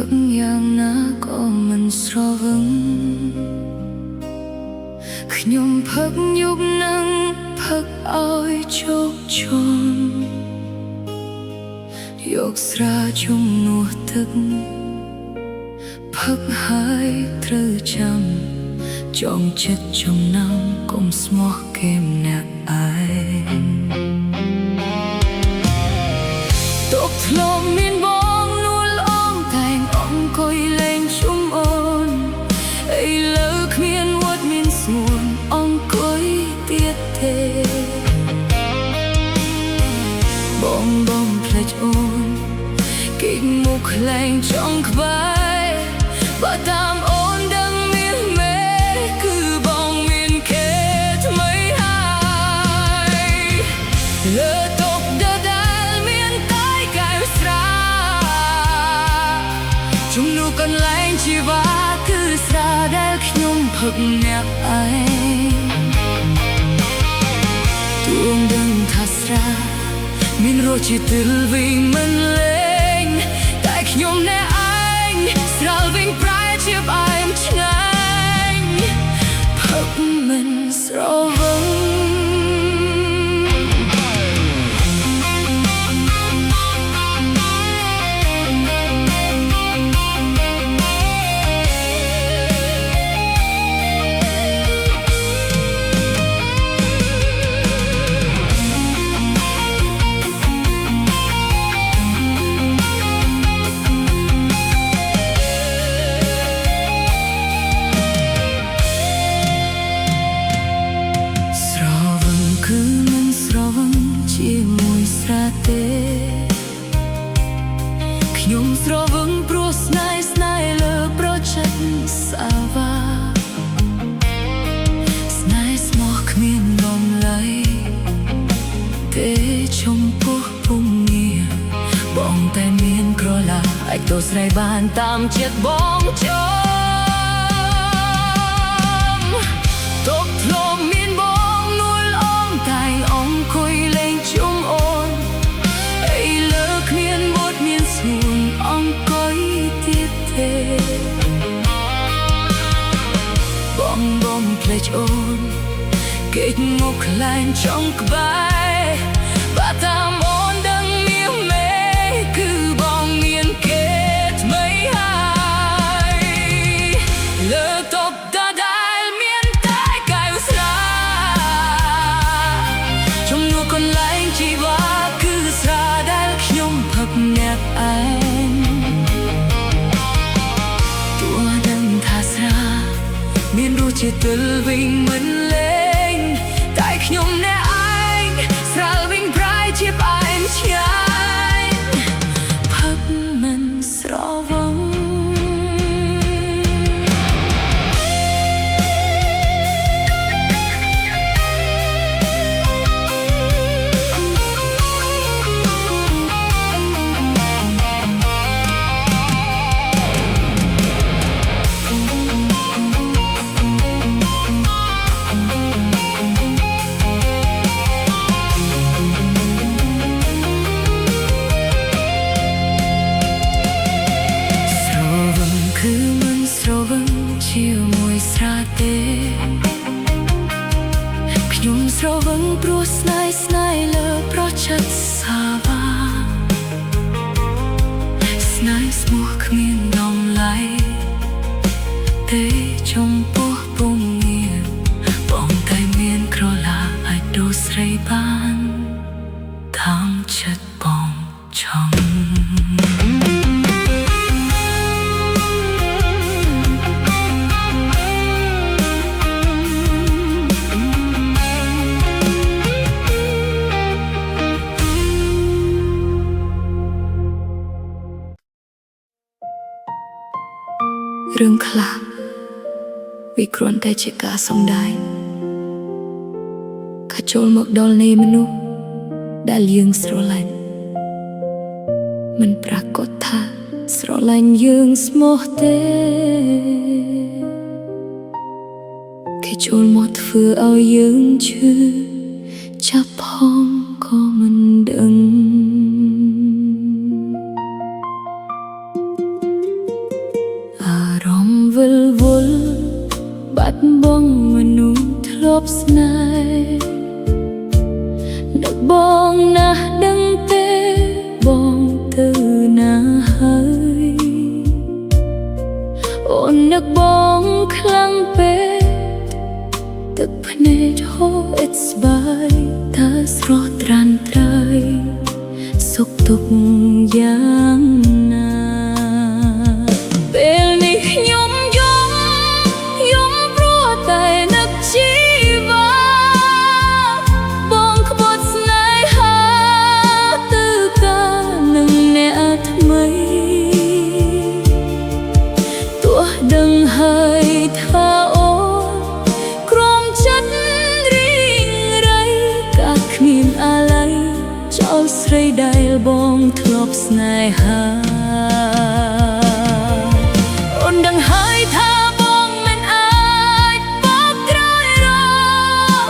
ឹកយ៉ាងណាក៏មិនស្រវឹងខ្ញុំផឹកយប់នឹងផឹកឲ្យជោគជុំយកស្រាជំនួសទឹកផឹកហើយត្រូវចាំចងចិត្តចំណាំកុំស្មោះគេម្នាក់ឯងទុកធ្លាប់មានបងនួលអងតែងអង្គុយលេងជុំអូនឥឡូវគ្មានវត្តមានស្ងួនអង្គុយទៀតទេបងភ្លេចអូនគេងមុខខ្លែងចង់ក្បែរបើតាមអូនដឹងមានមេគឺបងមានគេថ្មីហើយលើតុដដែលមានតែកែវស្រាជំនួសកន្លែងជីវ៉ាគឺស្រាដែលខ្ញុំផឹកអ្នកឯងទួងដឹងថាស្រាមានរសជាតិទិលវិញមិនលេងតែខ្ញុំណែឯងស្រាលវិញប្រែជាផ្អែមឆ្ងាញ់ផឹកមិនស្រវឹងជាមួយស្រាទេខ្ញុំស្រវឹងព្រោះស្នេហ៍លើប្រចិត្តសាវ៉ាស្នេហ៍ស្មោះគ្មានដំឡៃទេចំពោះពុំងារបងតែមានក្រឡាអាចទៅស្រីបានតាមចិត្តបងចង់ទុកធ្លាប់មានបងនួលអងតែងអង្គុយលេងជុំអូនឥឡូវគ្មានមុតមានស្ងួនអង្គុយទៀតទេបងភ្លេចអូនគេងមុខខ្លែងចង់ក្បែរបើតាមអូនដឹងមានមេគឺបងមានគេថ្មីហើយលើតុដដែលមានតែកែវស្រាជំនួសកន្លែងជីវ៉ាគឺស្រាដែលខ្ញុំផឹកអ្នកឯងទួដឹងថាស្រាមានរសជាតិទិលវិញមិនលេងតែខ្ញុំណែឯងស្រាលវិញប្រែជាផ្អែមឆ្ងាញ់ផឹកមិនស្រវឹងជាមួយស្រាទេខ្ញុំស្រវឹងព្រោះស្នេហ៍លើប្រចិត្តសាវ៉ាស្នេហ៍ស្មោះគ្មានដំឡៃទេចំពោះពុំងារបងតែមានក្រឡាអាចដូរស្រីបានតាមចិត្តបងចង់រឿងខ្លះវាគ្រាន់តែជាការសម្ដែងក៏ចូលមកដល់នៃមនុស្សដែលយើងស្រឡាញ់មិនប្រកាសថាស្រឡាញ់យើងស្មោះទេគេចូលមកធ្វើឲ្យយើងឈឺចាប់ផងក៏មិនដឹង វិលវល់បាត់បង់មនុស្សធ្លាប់ស្នេហ៍នឹកបងណាស់ដឹងទេបងទៅណាហើយអូននឹកបងខ្លាំងពេកទឹកភ្នែកហូរអិតស្បាយថាស្រស់ត្រានត្រៃសុខទុក្ខយ៉ាងណាពេលនេះខ្ញុំយំព្រោះតែនឹកជីវ៉ាបងក្បត់ស្នេហាទៅការនឹងអ្នកថ្មីទោះដឹងហើយថាអូនក្រំចិត្តរីងរៃកាគ្មានអាឡ័យចោលស្រីដែលបងធ្លាប់ស្នេហាអូនដឹងហើយថាបងមិនអាចបកក្រោយរ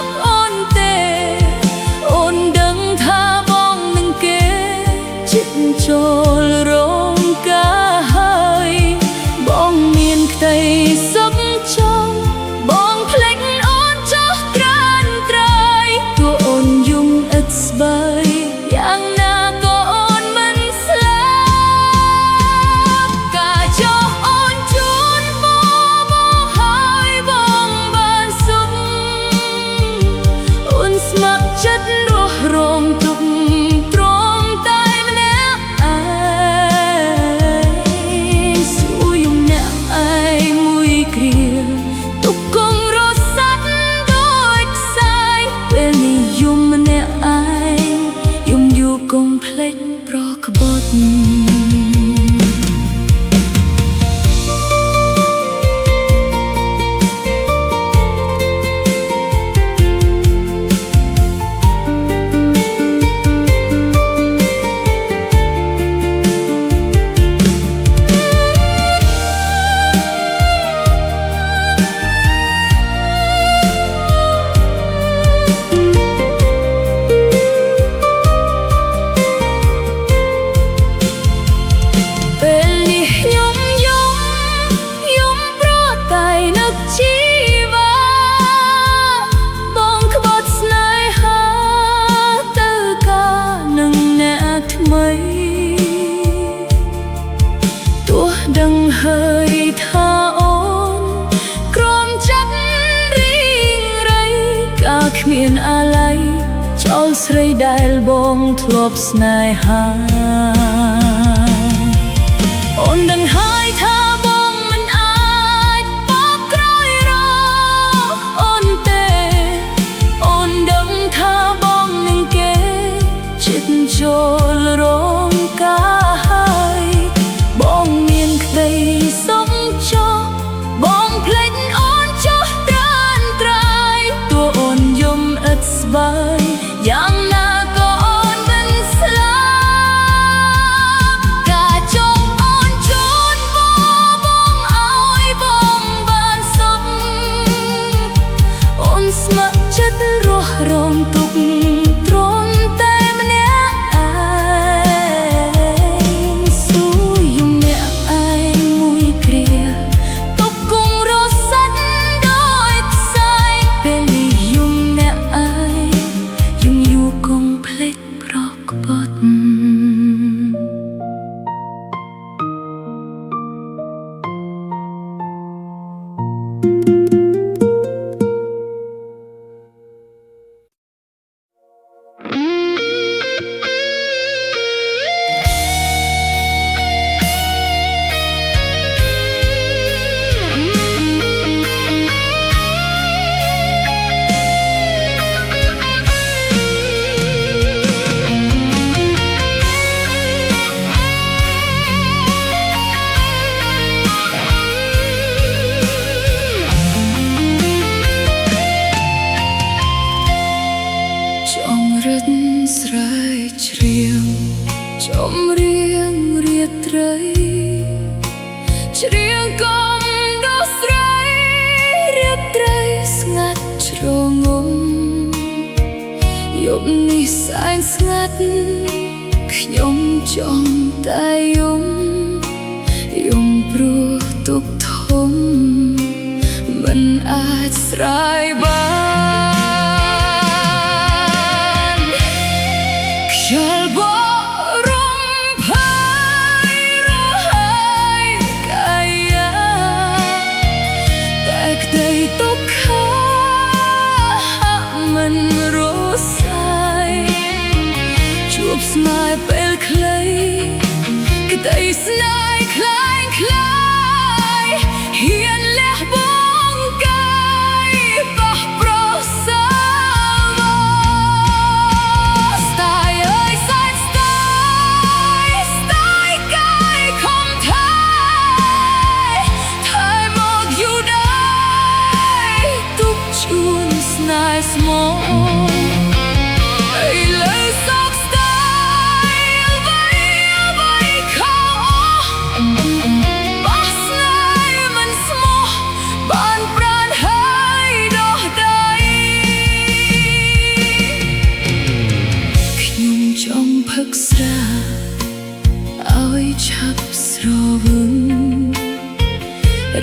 កអូនទេអូនដឹងថាបងនឹងគេចិត្តចូលរងការហើយបងមានក្តីសុខចង់បងភ្លេចអូនចោះត្រានត្រៃទោះអូនយំឥតស្បាយយ៉ាងណាក៏អូនមិនស្លាប់ការចោះអូនជូនបងហើយបងបានសុខអូនស្ម័គ្រចិត្តរស់រងទុក្ខទ្រាំតែម្នាក់ឯងសួរយំអ្នកឯងមួយគ្រាទុកគង់រសាត់ដូចខ្សែពេលនេះយំម្នាក់ឯងយំយូរគង់ភ្លេចប្រក្បត់ទោះដឹងហើយថាអូនក្រំចិត្តរីងរៃកាគ្មានអាឡ័យចោលស្រីដែលបងធ្លាប់ស្នេហាអូនដឹងហើយថាបងមិនអាចបកក្រោយរកអូនទេអូនដឹងថាបងនឹងគេចិត្តចូលរងការហើយបងមានក្តីសុខចោះបងភ្លេចអូនចោះត្រានត្រៃទោះអូនយំឥតស្បាយយ៉ាងណាក៏អូនមិនស្លាប់ការចោះអូនជូនបងឲ្យបងបានសុខអូនស្ម័គ្រចិត្តរស់រងទុក្ខទ្រាំតែម្នាក់ឯងសួរយំអ្នកឯងមួយគ្រាទុកគង់រសាត់ដូចខ្សែពេលនេះយំអ្នកឯងយំយូរគង់ភ្លេចប្រក្បត់ស្រែកច្រៀងចម្រៀងរាត្រីច្រៀងកុំដោះស្រាយរាត្រីស្ងាត់ជ្រងំយប់នេះសែនស្ងាត់ខ្ញុំចង់តែយំព្រោះទុក្ខធំ ស្រាយបានខ្យល់បរំភើយរហើយកាយាតែក្តីទុក្ខមិនរសាយជួបស្នេហ៍ពេលខ្លីក្តីស្នេហ៍คล้ายคล้ายហ៊ានលះបង់កាយបោះប្រសើរស្ទាយអើយសែនស្ទាយស្ទាយកាយខំថែថែមកយូរដែរទុកជួនស្នេហ៍ស្មោះផឹកស្រាឲ្យឆាប់ស្រវឹង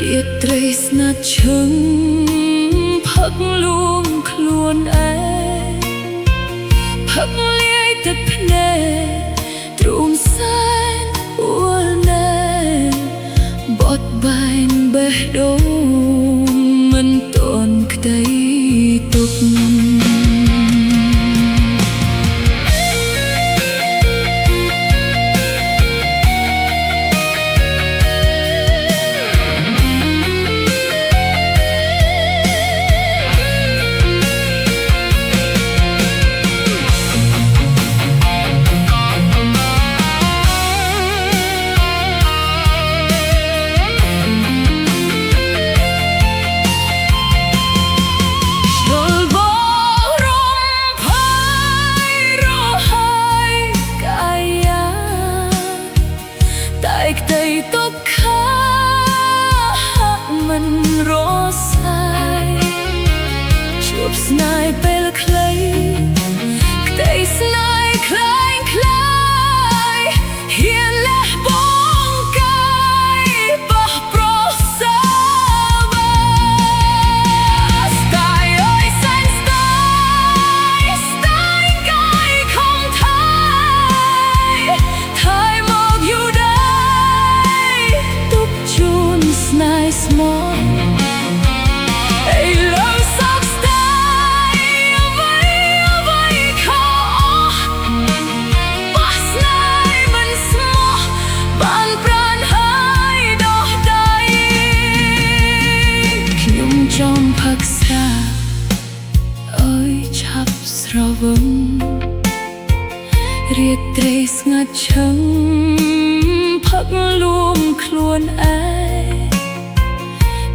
រាត្រីស្នាត់ឈឹងផឹកលួងខ្លួនឯងផឹកលាយទឹកភ្នែកទ្រូងសែនអួលណែបត់បែនបេះដូងមិនតន់ក្តីទុកក្តីទុក្ខមិនរសាយជួបស្នេហ៍ពេលខ្លីក្តីស្នេហ៍คล้ายคล้ายហ៊ានលះបង់កាយបោះប្រសើរស្ទាយអើយសែនស្ទាយស្ទាយកាយខំថែថែមកយូរដែរជួនស្នេហ៍ស្មោះឥឡូវសោកស្ដាយអ្វីខុសបោះស្នេហ៍មិនស្មោះបានប្រានហើយដោះដៃខ្ញុំចង់ផឹកស្រាអើយឆាប់ស្រវឹងរាត្រីស្ងាត់ឈឹងផឹកលួងខ្លួនឯង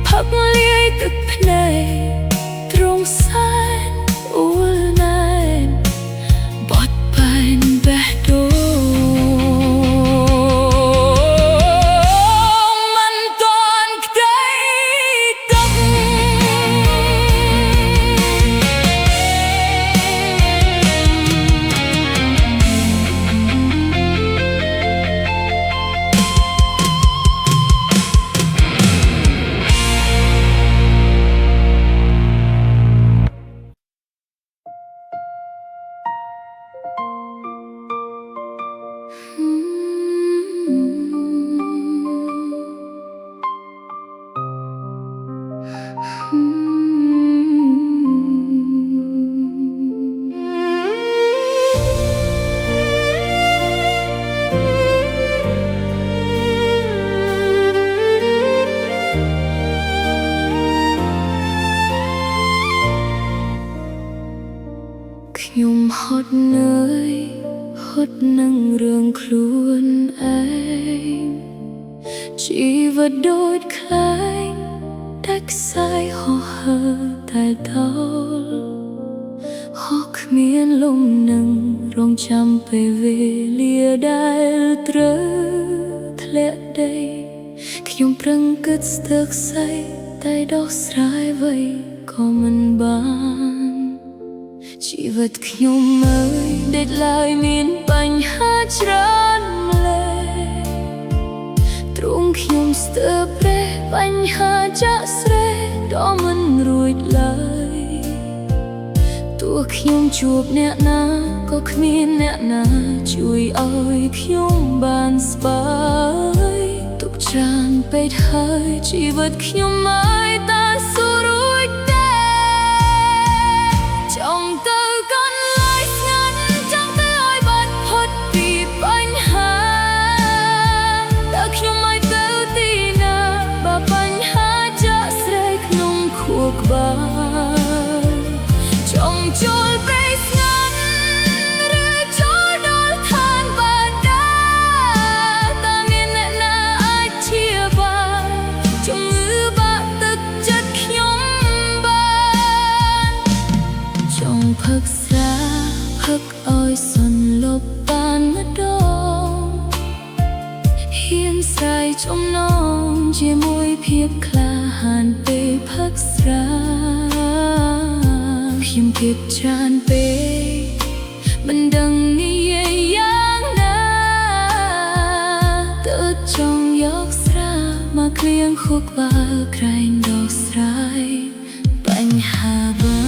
ផឹកលាយទឹកភ្នែកទ្រង់សែនអួលណែនបត់បែនបេះដូងមិនទាន់ក្តីទុកខ្ញុំហត់នឿយហត់នឹងរឿងខ្លួនឯងជីវិតដូចខ្លែងតែខ្សែហោះហើរតែតោលហោះគ្មានលំនឹងរងចាំពេលវេលាដែលត្រូវធ្លាក់ដីខ្ញុំប្រឹងគិតស្ទើរខ្សែតែដោះស្រាយអ្វីក៏មិនបានជីវិតខ្ញុំអើយដេកឡើយមានបញ្ហាច្រើនម្ល៉េះទ្រង់ខ្ញុំស្ទើរប្រេះបញ្ហាចាក់ស្រេះ ដ៏មិនរួចឡើយទោះខ្ញុំជួបអ្នកណាក៏គ្មានអ្នកណាជួយឲ្យខ្ញុំបានស្បាយទុកច្រើនពេកហើយជីវិតខ្ញុំមិនតាសួររួចទេចង់ទៅកន្លែងស្ងាត់ចង់ទៅឲ្យបាត់ផុតពីបញ្ហាតើខ្ញុំមិនទៅទីណាបើបញ្ហាចាក់ស្រែកក្នុងខួរក្បាលចង់ចូលព្រៃស្ងាត់ឬចូលដល់ឋានបាតាតើមានអ្នកណាអាចព្យាបាលជំងឺបាក់ទឹកចិត្តខ្ញុំបានចង់ផឹកស្រាផឹកឲ្យសន្លប់បានម្ដងហ៊ានស្រ័យចំណងជាមួយភាពក្លាហានពេលផឹកស្រាខ្ញុំគិតច្រើនពេកមិនដឹងនិយាយយ៉ាងណាទើបចង់យកស្រាមកគ្លៀងខួរក្បាលក្រែងដោះស្រាយបញ្ហាបាន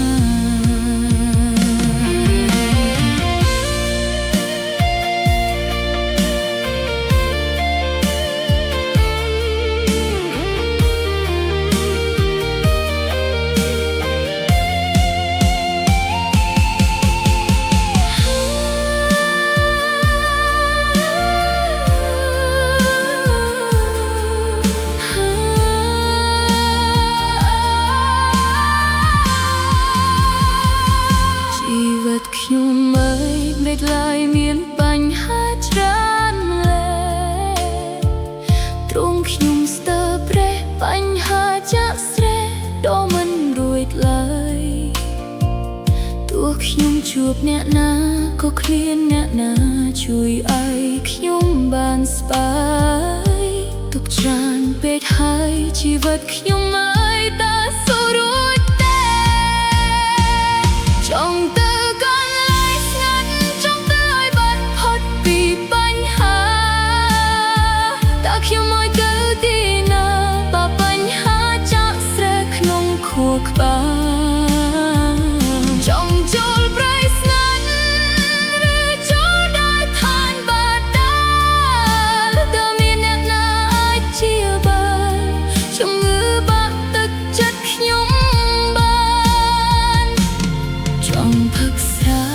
ខ្ញុំមិនឡើយមានបញ្ហាច្រើនលែទ្រង់ខ្ញុំស្ទើរប្រេះបញ្ហាចាក់ស្រែដ៏មិនរួចឡើយទោះខ្ញុំជួបអ្នកណាក៏គ្មានអ្នកណាជួយឲ្យខ្ញុំបានស្បាយទុកច្រើនពេកហើយជីវិតខ្ញុំមិនតាសួររួចទេចង់ទៅខ្ញុំមកទៅទីណាបើបញ្ហាចាក់ស្រែកក្នុងខួរក្បាលចង់ចូលព្រៃស្ងាត់ឬចូលដល់ឋានបាតាតើមានអ្នកណាអាចព្យាបាលជំងឺបាក់ទឹកចិត្តខ្ញុំបានចង់ផឹកស្រា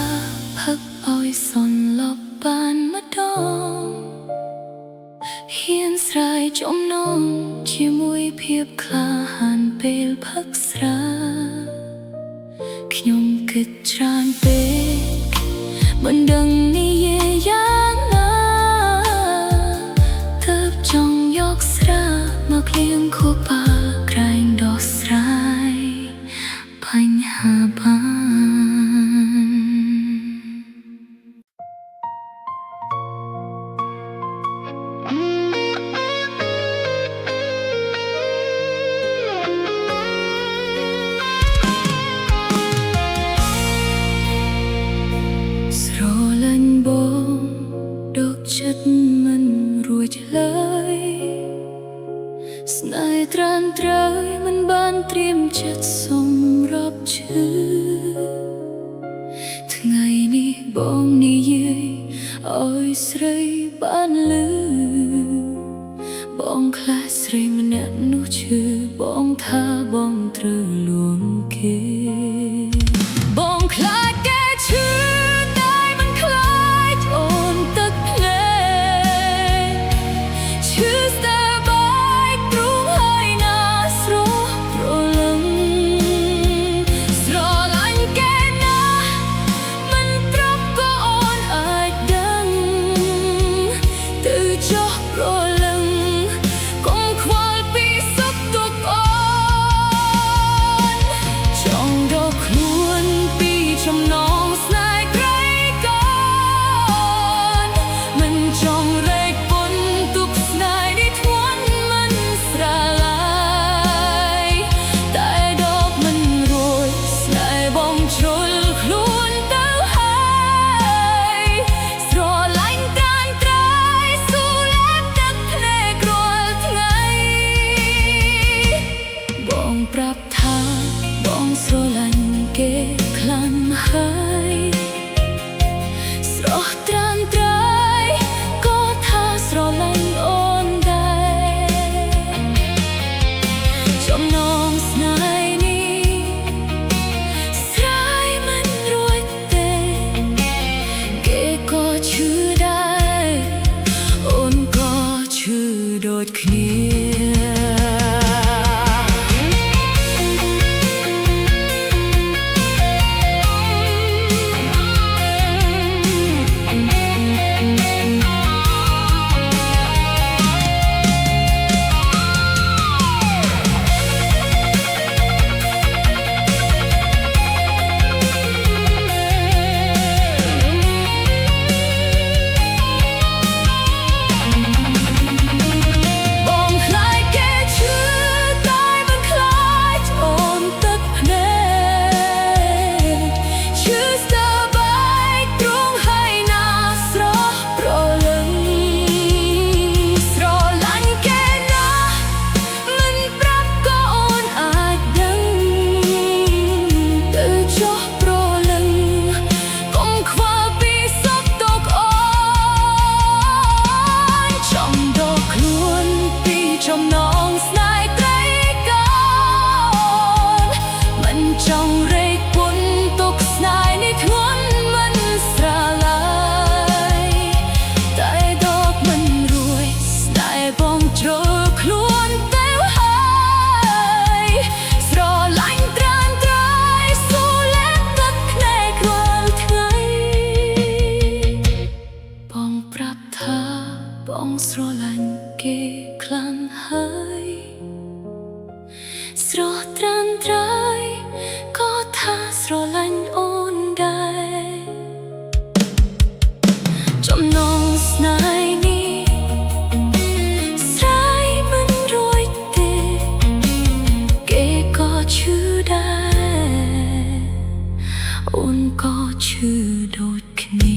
ផឹកឲ្យសន្លប់បានម្ដងហ៊ានស្រ័យចំណងជាមួយភាពក្លាហានពេលផឹកស្រាខ្ញុំគិតច្រើនពេកមិនដឹងនិយាយយ៉ាងណាទើបចង់យកស្រាមកគ្លៀងខួរក្បាលក្រែងដោះស្រាយបញ្ហាបានចិត្តមិនរួចឡើយស្នេហ៍ត្រានត្រើយមិនបានត្រៀមចិត្តសម្រាប់ឈឺថ្ងៃនេះបងនិយាយឲ្យស្រីបានឮបងខ្លាចស្រីម្នាក់នោះឈឺបងថាបងត្រូវលួងគេបងខ្លាចគេឈឺចំណងស្នេហ៍ ងស្នេហ៍ត្រីកោនមិនចង់រែកពុនទុកស្នេហ៍នេះធ្ងន់មិនស្រឡាយតែដកមិនរួយស្នេហ៍បងជ្រុលខ្លួនទៅហើយស្រឡាញ់ត្រានត្រៃស៊ូលែកទឹកភ្នែករាល់ថ្ងៃបងប្រាប់ថាបងស្រឡាញ់គេខ្លាំងហើយស្រស់ត្រានត្រៃក៏ថាស្រឡាញ់អូនដែរចំណងស្នេហ៍នេះស្រ័យមិនរួចទេគេក៏ឈឺដែរអូនក៏ឈឺដូចគ្នា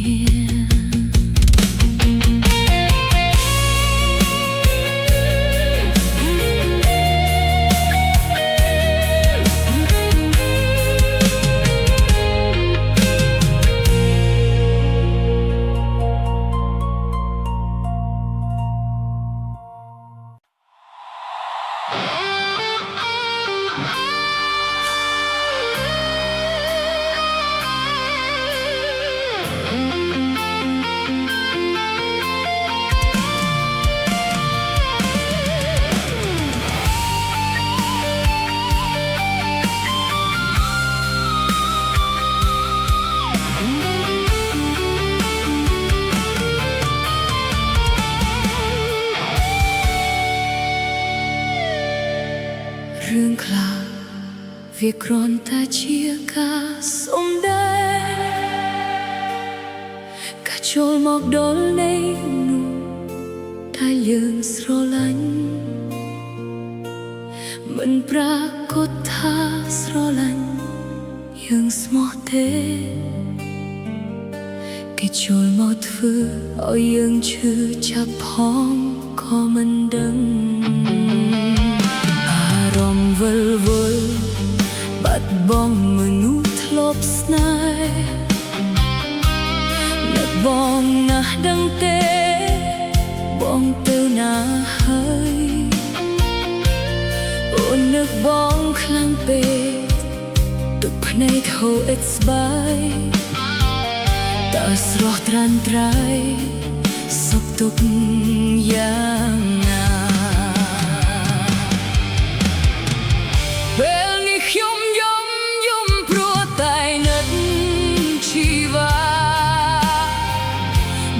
រឿងខ្លះវាគ្រាន់តែជាការសំដែងការចូលមកដល់នៃនោះតែយើងស្រឡាញ់មិនប្រាកដថាស្រឡាញ់យើងស្មោះទេគេចូលមកធ្វើឲ្យយើងឈឺចាប់ផងក៏មិនដឹងវិលវល់បាត់បង់មនុស្សធ្លាប់ស្នេហ៍នឹកបងណាស់ដឹងទេបងទៅណាហើយអូននឹកបងខ្លាំងពេកទឹកភ្នែកហូរអិតស្បាយតើស្រស់ត្រានត្រៃសុខទុក្ខយ៉ាងណាពេលនេះខ្ញុំយំព្រោះតែនឹកជីវ៉ា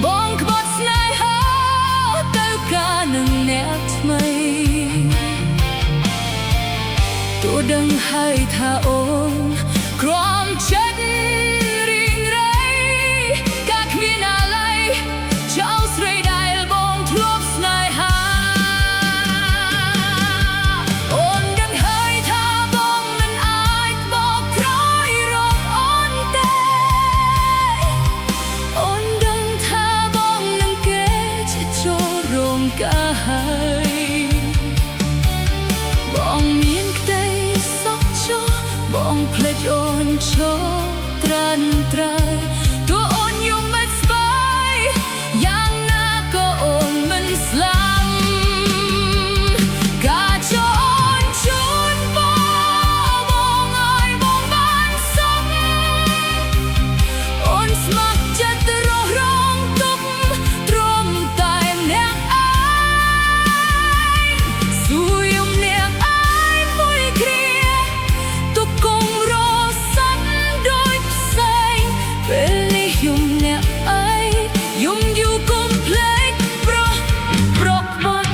បងក្បត់ស្នេហាទៅការនឹងអ្នកថ្មីទោះដឹងហើយថាអូនក្រំចិត្តរីងរៃការគ្មានអាឡ័យចោលស្រីដែលបងធ្លាប់ស្នេហាបងមានក្តីសោកចោលបងភ្លេចអូនឈរត្រានត្រៃទោះអូនយំមិនស្បាយយ៉ាងណាក៏អូនមិនស្លាប់ការចូលអូនជូនបងឲ្យបងបានសុខអូនស្ម័គ្រចិត្តរស់រងទុក្ខទ្រាំតែម្នាក់ឯងស៊ូយំអ្នកឯងមួយគ្រាទុកគង់រសាត់ដូចផ្សេងពេលនេះយំអ្នកឯងយំយូរកុំភ្លេចប្រកបាត់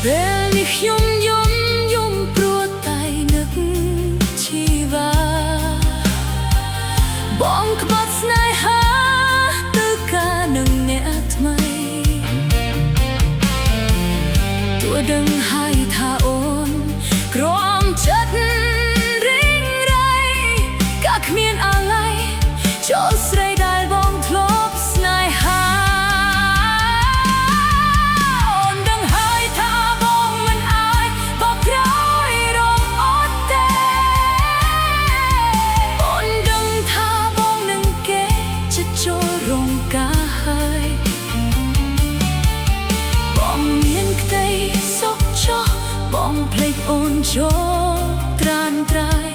ពេលនេះខ្ញុំយំព្រោះតែនឹកជីវ៉ាបងក្បត់ស្នេហាទៅការនឹងអ្នកថ្មី ដឹងហើយថាអូនក្រំចិត្តរីងរៃក៏គ្មានអាឡ័យចូលស្រីដែលបងធ្លាប់ស្នេហាអូនដឹងហើយថាបងមិនអាចបកក្រោយរងអត់ទេអូនដឹងថាបងនឹងគេចិត្តចូលរងការហើយបងមានក្តីសុខចុះបងភ្លេចអូនចូលត្រានត្រៃ